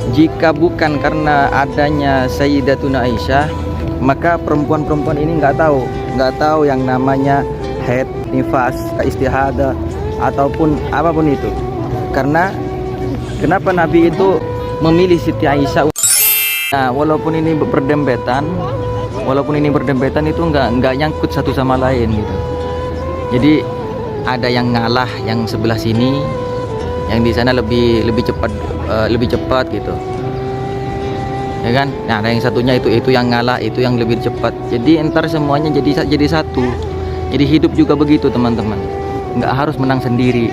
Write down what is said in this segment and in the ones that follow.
Jika bukan karena adanya Sayyidatuna Aisyah, maka perempuan-perempuan ini nggak tahu yang namanya haid, nifas, istihadah ataupun apapun itu. Karena kenapa Nabi itu memilih Siti Aisyah? Nah, walaupun ini berdempetan itu nggak nyangkut satu sama lain gitu. Jadi ada yang ngalah yang sebelah sini, yang di sana lebih cepat gitu, ya kan? Nah, ada yang satunya itu yang ngalah, itu yang lebih cepat. Jadi entar semuanya jadi satu. Jadi hidup juga begitu teman-teman, nggak harus menang sendiri.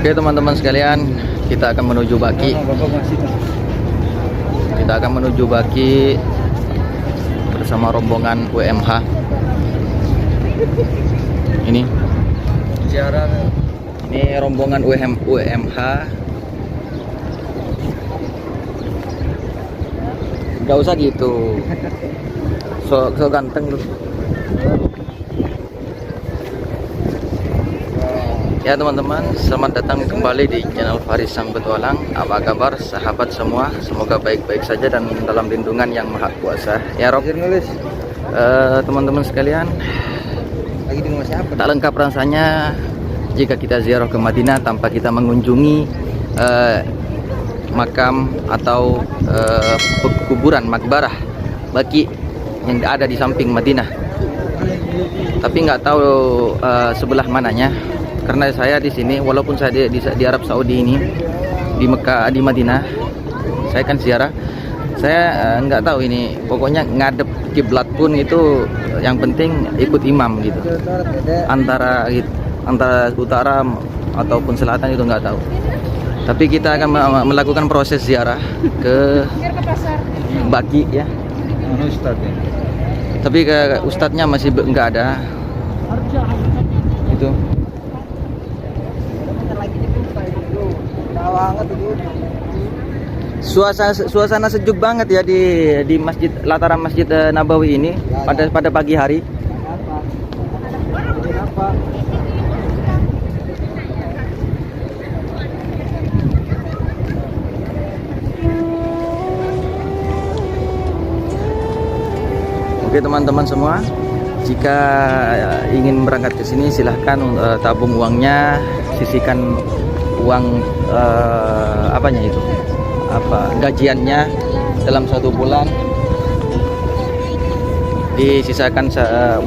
Oke teman-teman sekalian, kita akan menuju Baki. Bersama rombongan UMH. Ini rombongan UMH. Gak usah gitu. So ganteng lu. Ya teman-teman, selamat datang kembali di channel Faris Sang Petualang. Apa kabar sahabat semua? Semoga baik-baik saja dan dalam lindungan yang maha kuasa ya Rob. Teman-teman sekalian, tak lengkap rasanya jika kita ziarah ke Madinah tanpa kita mengunjungi makam atau kuburan makbarah Baki yang ada di samping Madinah. Tapi nggak tahu sebelah mananya. Karena saya di sini, walaupun saya di Arab Saudi ini, di Mekah, di Madinah, saya kan ziarah. Saya nggak tahu ini, pokoknya ngadep kiblat pun itu yang penting ikut imam gitu. Antara utara ataupun selatan itu nggak tahu. Tapi kita akan melakukan proses ziarah ke Baki ya. Tapi ke ustadznya masih nggak ada. Itu. Suasana sejuk banget ya di masjid, lataran Masjid Nabawi ini pada pagi hari. Oke teman-teman semua, jika ingin berangkat ke sini silahkan tabung uangnya, sisihkan uang gajiannya dalam 1 bulan, disisakan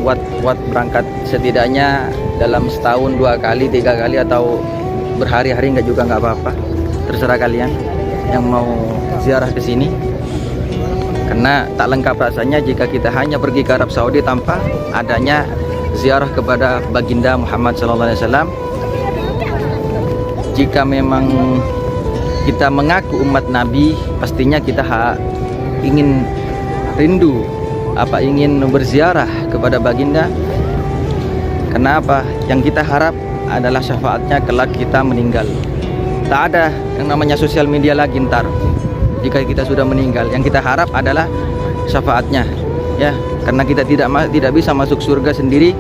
buat berangkat setidaknya dalam setahun 2 kali 3 kali atau berhari-hari nggak apa-apa, terserah kalian yang mau ziarah ke sini. Karena tak lengkap rasanya jika kita hanya pergi ke Arab Saudi tanpa adanya ziarah kepada baginda Muhammad SAW. Jika memang kita mengaku umat Nabi, pastinya kita ingin rindu, ingin berziarah kepada baginda. Kenapa? Yang kita harap adalah syafaatnya kelak kita meninggal. Tak ada yang namanya sosial media lagi ntar. Jika kita sudah meninggal, yang kita harap adalah syafaatnya, ya. Karena kita tidak bisa masuk surga sendiri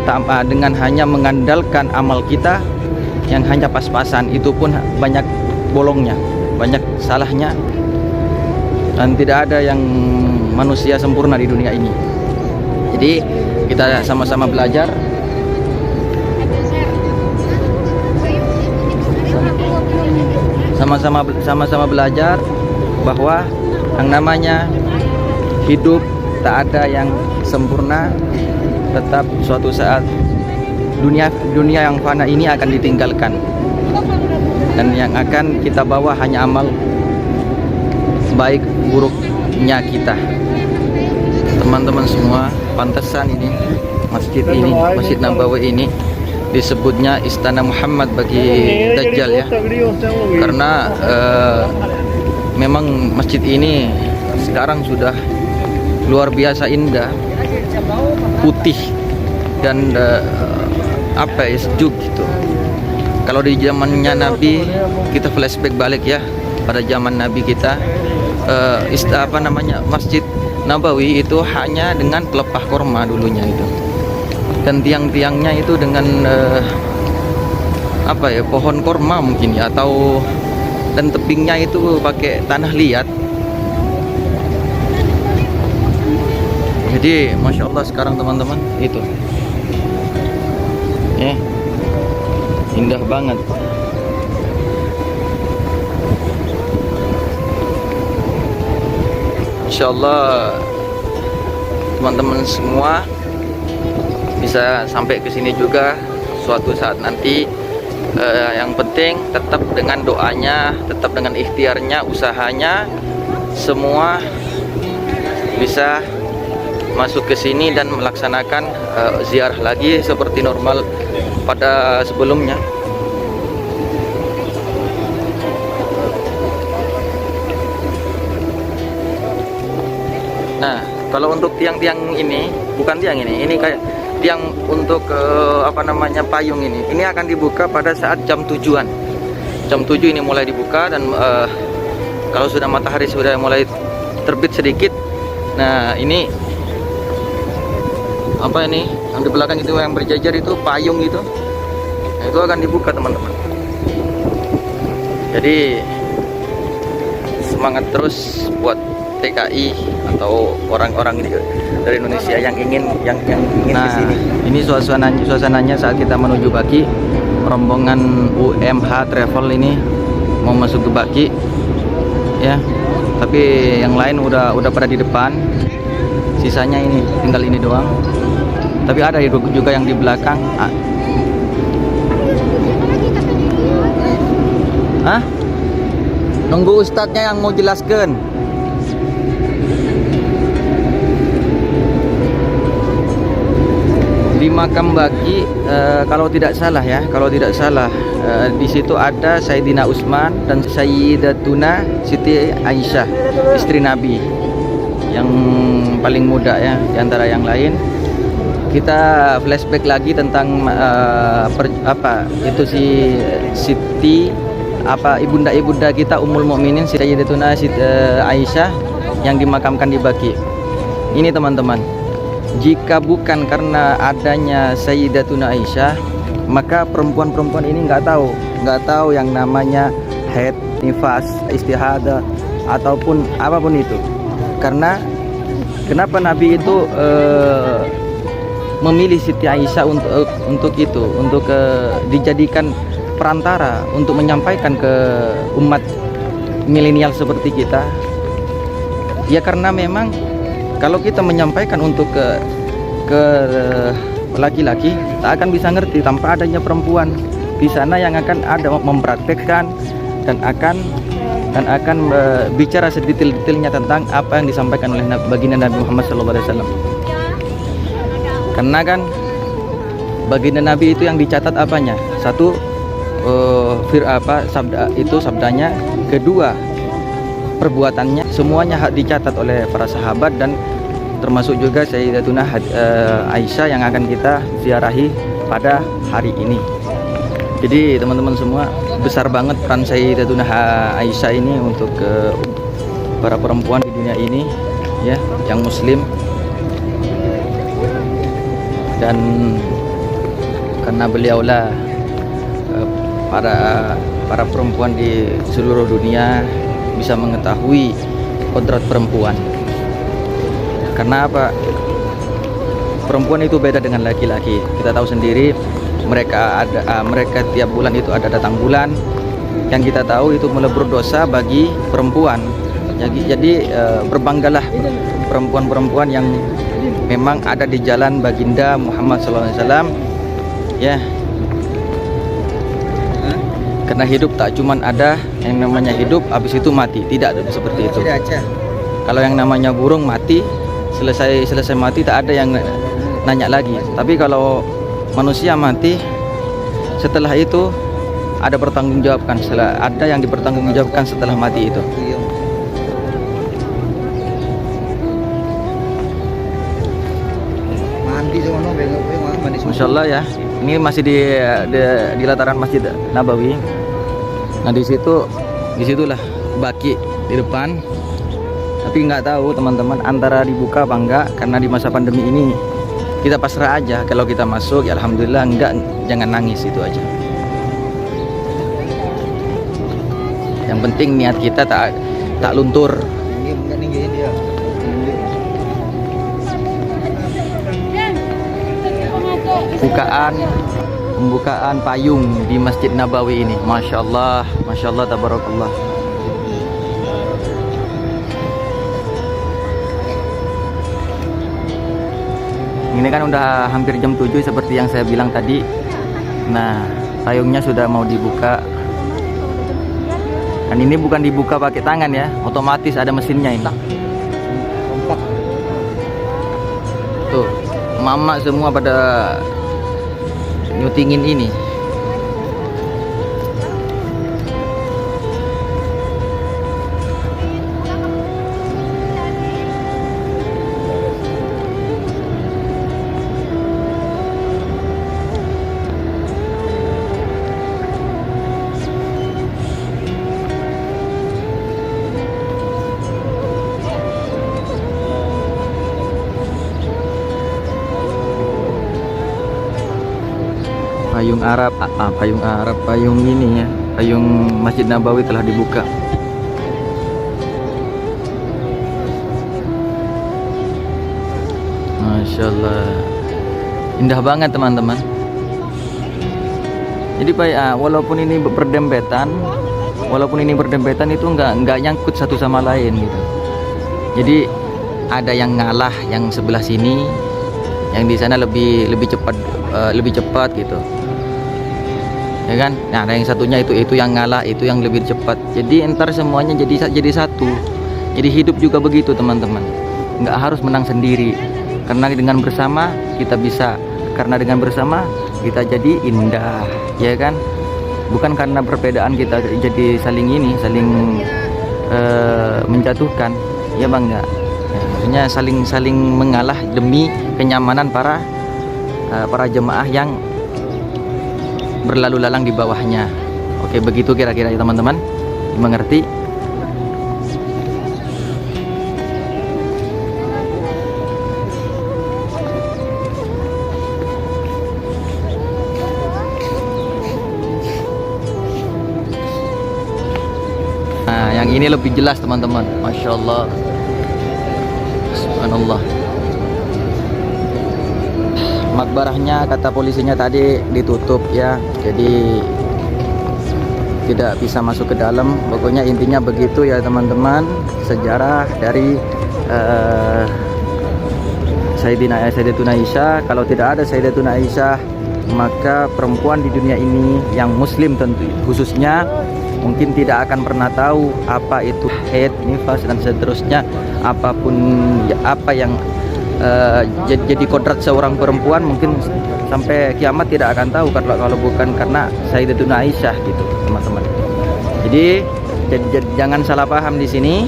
tanpa dengan hanya mengandalkan amal kita yang hanya pas-pasan, itu pun banyak bolongnya, banyak salahnya, dan tidak ada yang manusia sempurna di dunia ini. Jadi kita sama-sama belajar, sama-sama belajar bahwa yang namanya hidup tak ada yang sempurna, tetap suatu saat dunia yang fana ini akan ditinggalkan, dan yang akan kita bawa hanya amal baik buruknya kita. Teman-teman semua, pantesan ini masjid ini, Masjid Nabawi ini disebutnya Istana Muhammad bagi Dajjal ya, karena memang masjid ini sekarang sudah luar biasa indah, putih, dan sejuk gitu. Kalau di zamannya Nabi, kita flashback balik ya, pada zaman Nabi kita, Masjid Nabawi itu hanya dengan pelepah korma dulunya itu, dan tiang-tiangnya itu dengan pohon korma mungkin ya, atau dan tebingnya itu pakai tanah liat. Jadi masya Allah sekarang teman-teman itu ya, indah banget. Insya Allah teman-teman semua bisa sampai ke sini juga suatu saat nanti. Yang penting tetap dengan doanya, tetap dengan ikhtiarnya, usahanya, semua bisa masuk ke sini dan melaksanakan ziarah lagi seperti normal pada sebelumnya. Nah, kalau untuk tiang-tiang ini, bukan tiang ini kayak tiang untuk payung ini akan dibuka pada saat jam 7-an. Jam 7 ini mulai dibuka, dan kalau sudah matahari sudah mulai terbit sedikit, nah ini yang di belakang itu yang berjajar itu payung itu, nah, itu akan dibuka teman-teman. Jadi semangat terus buat TKI atau orang-orang dari Indonesia yang ingin kesini. Ini suasananya saat kita menuju Baki, rombongan UMH Travel ini mau masuk ke Baki ya, tapi yang lain udah pada di depan, sisanya ini tinggal ini doang. Tapi ada juga yang di belakang. Nunggu ustadznya yang mau jelaskan. Di makam Baki, kalau tidak salah di situ ada Sayyidina Utsman dan Sayyidatuna Siti Aisyah, istri Nabi yang paling muda ya di antara yang lain. Kita flashback lagi tentang Siti ibunda kita Ummul Mukminin Sayyidatuna Siti Aisyah yang dimakamkan di Baki. Ini teman-teman, jika bukan karena adanya Sayyidatuna Aisyah, maka perempuan-perempuan ini nggak tahu yang namanya haid, nifas, istihadah ataupun apapun itu. Karena kenapa Nabi itu memilih Siti Aisyah untuk dijadikan perantara untuk menyampaikan ke umat milenial seperti kita? Ya karena memang kalau kita menyampaikan untuk ke laki-laki, tak akan bisa ngerti tanpa adanya perempuan di sana yang akan ada mempraktekkan dan akan bicara sedetail-detailnya tentang apa yang disampaikan oleh baginda Nabi Muhammad SAW. Karena kan baginda Nabi itu yang dicatat apanya? Satu, sabdanya. Kedua, perbuatannya. Semuanya dicatat oleh para sahabat, dan termasuk juga Sayyidatuna Aisyah yang akan kita ziarahi pada hari ini. Jadi teman-teman semua, besar banget peran Sayyidatuna Aisyah ini untuk para perempuan di dunia ini ya, yang muslim. Dan karena beliaulah para perempuan di seluruh dunia bisa mengetahui kodrat perempuan. Karena apa? Perempuan itu beda dengan laki-laki. Kita tahu sendiri, mereka tiap bulan itu ada datang bulan, yang kita tahu itu melebur dosa bagi perempuan. Jadi berbanggalah perempuan-perempuan yang memang ada di jalan baginda Muhammad SAW, ya. Karena hidup tak cuman ada yang namanya hidup habis itu mati, tidak seperti itu. Kalau yang namanya burung mati, selesai mati tak ada yang nanya lagi. Tapi kalau manusia mati, setelah itu ada pertanggungjawabkan, ada yang dipertanggungjawabkan setelah mati itu. Masya Allah ya, ini masih di lataran Masjid Nabawi. Nah disitulah baki di depan. Tapi nggak tahu teman-teman antara dibuka apa enggak, karena di masa pandemi ini kita pasrah aja. Kalau kita masuk ya alhamdulillah, enggak jangan nangis, itu aja. Yang penting niat kita tak luntur. Pembukaan payung di Masjid Nabawi ini, masya Allah, tabarakallah. Ini kan udah hampir jam 7 seperti yang saya bilang tadi. Nah, payungnya sudah mau dibuka. Dan ini bukan dibuka pakai tangan ya, otomatis ada mesinnya ini. Tuh, mama semua pada nyutingin ini. Payung ini ya, payung Masjid Nabawi telah dibuka. Masya Allah, indah banget teman-teman. Jadi walaupun ini berdempetan itu nggak nyangkut satu sama lain gitu. Jadi ada yang ngalah yang sebelah sini, yang di sana lebih cepat gitu. Ya kan? Nah, ada yang satunya itu yang ngalah, itu yang lebih cepat. Jadi entar semuanya jadi satu. Jadi hidup juga begitu teman-teman. Nggak harus menang sendiri. Karena dengan bersama kita bisa. Karena dengan bersama kita jadi indah, ya kan? Bukan karena perbedaan kita jadi saling menjatuhkan, ya bang ya. Maksudnya saling mengalah demi kenyamanan para jemaah yang berlalu lalang di bawahnya. Oke, begitu kira-kira ya teman-teman, mengerti? Nah, yang ini lebih jelas teman-teman, masya Allah, subhanallah. Makbarahnya kata polisinya tadi ditutup ya, jadi tidak bisa masuk ke dalam. Pokoknya intinya begitu ya teman-teman, sejarah dari Sayyidatuna Aisyah. Kalau tidak ada Sayyidatuna Aisyah, maka perempuan di dunia ini yang muslim tentu khususnya mungkin tidak akan pernah tahu apa itu haid, nifas dan seterusnya, apapun ya, apa yang jadi kodrat seorang perempuan mungkin sampai kiamat tidak akan tahu kalau bukan karena Sayyidatuna Aisyah gitu teman-teman. Jadi jangan salah paham di sini.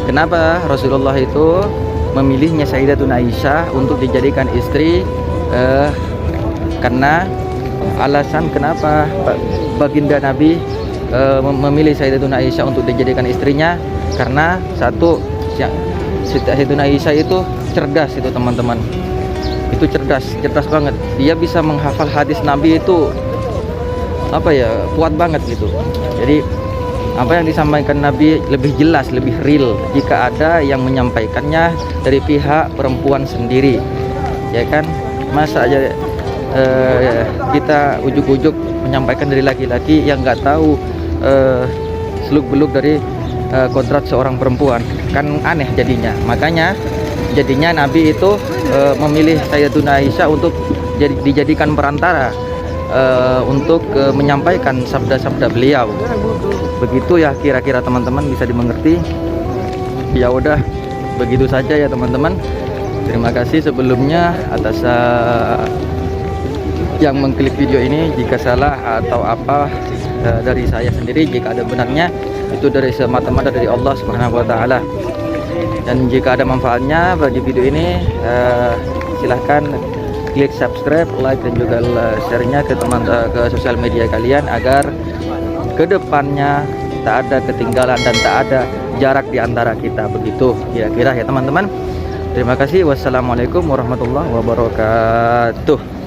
Kenapa Rasulullah itu memilihnya Sayyidatuna Aisyah untuk dijadikan istri? Karena alasan kenapa baginda Nabi memilih Sayyidatuna Aisyah untuk dijadikan istrinya, karena satu, Sayyidatuna Aisyah itu cerdas itu teman-teman. Itu cerdas banget. Dia bisa menghafal hadis Nabi itu kuat banget gitu. Jadi apa yang disampaikan Nabi lebih jelas, lebih real jika ada yang menyampaikannya dari pihak perempuan sendiri, ya kan? Masa aja kita ujuk-ujuk menyampaikan dari laki-laki yang nggak tahu seluk-beluk dari kodrat seorang perempuan, kan aneh jadinya. Makanya jadinya Nabi itu memilih Sayyidatuna Aisyah untuk dijadikan perantara untuk menyampaikan sabda-sabda beliau. Begitu ya kira-kira teman-teman, bisa dimengerti. Ya udah, begitu saja ya teman-teman. Terima kasih sebelumnya atas yang mengklik video ini. Jika salah atau apa dari saya sendiri, jika ada benarnya, itu dari semata-mata dari Allah Subhanahu wa taala. Dan jika ada manfaatnya bagi video ini, silahkan klik subscribe, like, dan juga share-nya ke ke sosial media kalian, agar kedepannya tak ada ketinggalan dan tak ada jarak di antara kita. Begitu kira-kira ya teman-teman. Terima kasih. Wassalamualaikum warahmatullahi wabarakatuh.